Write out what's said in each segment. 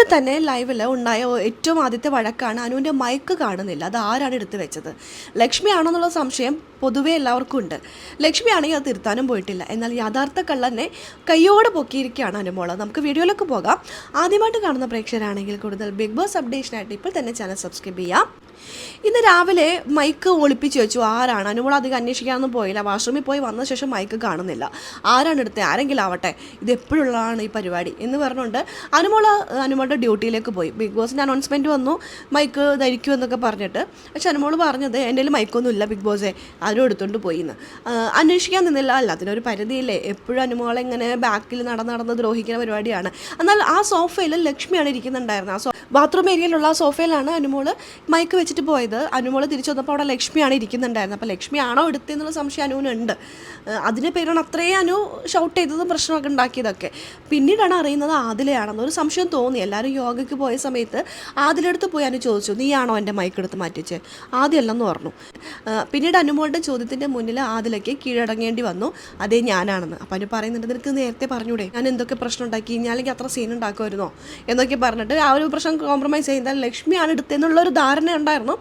ഇന്നലെ തന്നെ ലൈവിൽ ഉണ്ടായ ഏറ്റവും ആദ്യത്തെ വഴക്കാണ് അനുവിൻ്റെ മൈക്ക് കാണുന്നില്ല. അത് ആരാണ് എടുത്തു വെച്ചത്? ലക്ഷ്മി ആണെന്നുള്ള സംശയം പൊതുവേ എല്ലാവർക്കും ഉണ്ട്. ലക്ഷ്മി ആണെങ്കിൽ അത് തിരുത്താനും പോയിട്ടില്ല. എന്നാൽ യഥാർത്ഥ കള്ളനെ കയ്യോടെ പൊക്കിയിരിക്കുകയാണ് അനുമോള്. നമുക്ക് വീഡിയോയിലേക്ക് പോകാം. ആദ്യമായിട്ട് കാണുന്ന പ്രേക്ഷകരാണെങ്കിൽ കൂടുതൽ ബിഗ് ബോസ് അപ്ഡേഷനായിട്ട് ഇപ്പോൾ തന്നെ ചാനൽ സബ്സ്ക്രൈബ് ചെയ്യാം. ഇന്ന് രാവിലെ മൈക്ക് ഒളിപ്പിച്ച് വെച്ചു. ആരാണ്? അനുമോൾ അധികം അന്വേഷിക്കാനൊന്നും പോയില്ല. വാഷ്റൂമിൽ പോയി വന്ന ശേഷം മൈക്ക് കാണുന്നില്ല. ആരാണ് എടുത്തത്? ആരെങ്കിലും ആവട്ടെ, ഇത് എപ്പോഴുള്ളതാണ് ഈ പരിപാടി എന്ന് പറഞ്ഞുകൊണ്ട് അനുമോളുടെ ഡ്യൂട്ടിയിലേക്ക് പോയി. ബിഗ് ബോസിൻ്റെ അനൗൺസ്മെൻറ്റ് വന്നു, മൈക്ക് ധരിക്കും എന്നൊക്കെ പറഞ്ഞിട്ട്. പക്ഷെ അനുമോൾ പറഞ്ഞത് എൻ്റെ കയ്യിൽ മൈക്കൊന്നും ഇല്ല ബിഗ് ബോസേ, ആരും എടുത്തുകൊണ്ട് പോയി എന്ന്. അന്വേഷിക്കാൻ നിന്നില്ല. അല്ല, അതിനൊരു പരിധിയില്ലേ. എപ്പോഴും അനുമോളെ ഇങ്ങനെ ബാക്കിൽ നടന്ന് ദ്രോഹിക്കുന്ന പരിപാടിയാണ്. എന്നാൽ ആ സോഫയിൽ ലക്ഷ്മിയാണ് ഇരിക്കുന്നുണ്ടായിരുന്നത്. ബാത്റൂം ഏരിയയിലുള്ള ആ സോഫയിലാണ് അനുമോൾ മൈക്ക് വെച്ചിട്ട് പോയത്. അനുമോൾ തിരിച്ചു വന്നപ്പോൾ അവിടെ ലക്ഷ്മിയാണ് ഇരിക്കുന്നുണ്ടായിരുന്നത്. അപ്പോൾ ലക്ഷ്മിയാണോ എടുത്തതെന്നുള്ള സംശയം അനുവിനുണ്ട്. അതിൻ്റെ പേരാണ് അത്രയും അനു ഷൗട്ട് ചെയ്തതും പ്രശ്നമൊക്കെ ഉണ്ടാക്കിയതൊക്കെ. പിന്നീടാണ് അറിയുന്നത് ആദിലയാണെന്നൊരു സംശയം തോന്നി. എല്ലാവരും യോഗയ്ക്ക് പോയ സമയത്ത് ആദിലെടുത്ത് പോയി അനു ചോദിച്ചു, നീയാണോ എൻ്റെ മൈക്ക് എടുത്ത് മാറ്റിച്ചേ? ആദ്യമല്ലെന്ന് പറഞ്ഞു. പിന്നീട് അനുമോളുടെ ചോദ്യത്തിൻ്റെ മുന്നിൽ ആദിലയ്ക്ക് കീഴടങ്ങേണ്ടി വന്നു. അതേ ഞാനാണെന്ന്. അപ്പോൾ അനു പറയുന്നുണ്ട്, നിനക്ക് നേരത്തെ പറഞ്ഞൂടെ ഞാൻ എന്തൊക്കെ പ്രശ്നം ഉണ്ടാക്കി, ഞാൻ അല്ലെങ്കിൽ അത്ര സീൻ ഉണ്ടാക്കുമായിരുന്നോ എന്നൊക്കെ പറഞ്ഞിട്ട് ആ ഒരു പ്രശ്നം കോംപ്രമൈസ് ചെയ്യുന്നത് ലക്ഷ്മിയാണ് എടുത്തതെന്നുള്ളൊരു ധാരണ ഉണ്ടായിരുന്നു.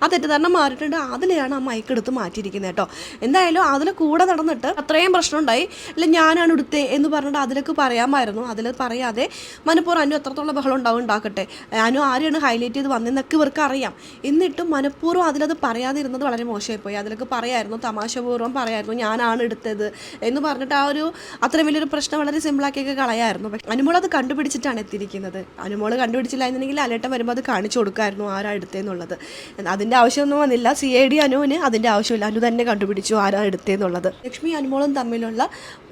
ആ തെറ്റിദ്ധാരണ മാറിയിട്ടുണ്ട്. അതിലെയാണ് ആ മൈക്ക് എടുത്ത് മാറ്റിയിരിക്കുന്നത് കേട്ടോ. എന്തായാലും അതിൽ കൂടെ നടന്നിട്ട് അത്രയും പ്രശ്നം ഉണ്ടായി. അല്ല ഞാനാണ് എടുത്തേ എന്ന് പറഞ്ഞിട്ട് അതിലേക്ക് പറയാമായിരുന്നു. അതിൽ പറയാതെ മനഃപൂർവ്വം അനു എത്രത്തോളം ബഹളം ഉണ്ടാക്കട്ടെ, അനു ആരെയാണ് ഹൈലൈറ്റ് ചെയ്ത് വന്നതെന്നൊക്കെ ഇവർക്ക് അറിയാം. എന്നിട്ടും മനഃപൂർവ്വം അതിലത് പറയാതിരുന്നത് വളരെ മോശമായിപ്പോയി. അതിലേക്ക് പറയായിരുന്നു, തമാശപൂർവ്വം പറയായിരുന്നു ഞാനാണ് എടുത്തത് എന്ന് പറഞ്ഞിട്ട് ആ ഒരു അത്രയും വലിയൊരു പ്രശ്നം വളരെ സിമ്പിളാക്കിയൊക്കെ കളയായിരുന്നു. പക്ഷേ അനുമോൾ അത് കണ്ടുപിടിച്ചിട്ടാണ് എത്തിയിരിക്കുന്നത്. അനുമോൾ കണ്ടുപിടിച്ചില്ല എന്നുണ്ടെങ്കിൽ അലേട്ടൻ വരുമ്പോൾ അത് കാണിച്ചു കൊടുക്കായിരുന്നു ആരാ എടുത്തതെന്നുള്ളത്. അതിൻ്റെ ആവശ്യമൊന്നും വന്നില്ല. CID അനുവിന് അതിൻ്റെ ആവശ്യമില്ല. അനു തന്നെ കണ്ടുപിടിച്ചു ആരാ എടുത്തതെന്നുള്ളത്. ലക്ഷ്മി അനുമോളും തമ്മിലുള്ള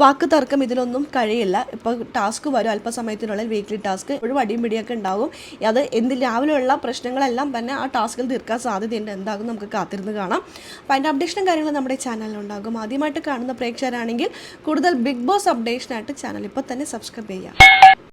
വാക്ക് തർക്കം ഇതിലൊന്നും കഴിയില്ല. ഇപ്പോൾ ടാസ്ക് വരും അല്പസമയത്തിനുള്ളിൽ, വീക്ക്ലി ടാസ്ക്. ഒരു വടിയും പിടിയൊക്കെ ഉണ്ടാവും. അത് രാവിലെയുള്ള പ്രശ്നങ്ങളെല്ലാം തന്നെ ആ ടാസ്കിൽ തീർക്കാൻ സാധ്യതയുണ്ട്. എന്താകും നമുക്ക് കാത്തിരുന്ന് കാണാം. അപ്പോൾ അതിൻ്റെ അപ്ഡേഷനും കാര്യങ്ങളും നമ്മുടെ ചാനലിലുണ്ടാകും. ആദ്യമായിട്ട് കാണുന്ന പ്രേക്ഷകരാണെങ്കിൽ കൂടുതൽ ബിഗ് ബോസ് അപ്ഡേഷനായിട്ട് ചാനൽ ഇപ്പോൾ തന്നെ സബ്സ്ക്രൈബ് ചെയ്യാം.